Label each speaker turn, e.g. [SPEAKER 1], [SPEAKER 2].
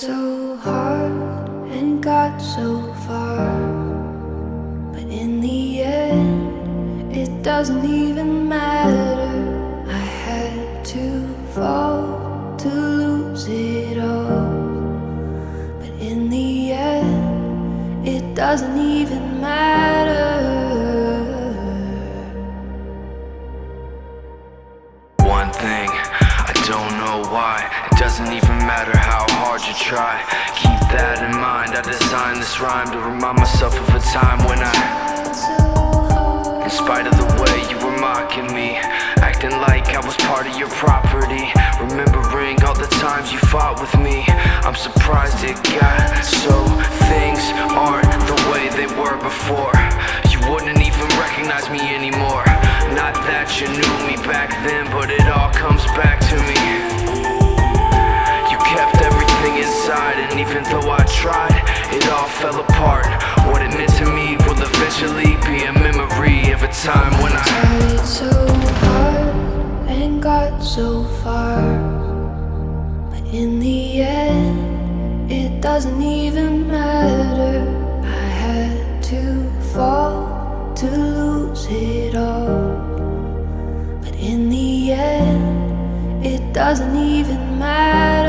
[SPEAKER 1] so hard and got so far, but in the end it doesn't even matter. I had to fall to lose it all, but in the end it doesn't even matter.
[SPEAKER 2] One thing, I don't know why, it doesn't even matter how hard you try. Keep that in mind, I designed this rhyme to remind myself of a time when in spite of the way you were mocking me, acting like I was part of your property, remembering all the times you fought with me, I'm surprised it got so. Things aren't the way they were before. You wouldn't even recognize me anymore. Not that you knew me back then, but it all comes back to me. You kept everything inside, and even though I tried, it all fell apart. What it meant to me will eventually be a memory of a time when I
[SPEAKER 1] tried so hard and got so far, but in the end it doesn't even matter. I had to fall to lose it all, but in the end it doesn't even matter.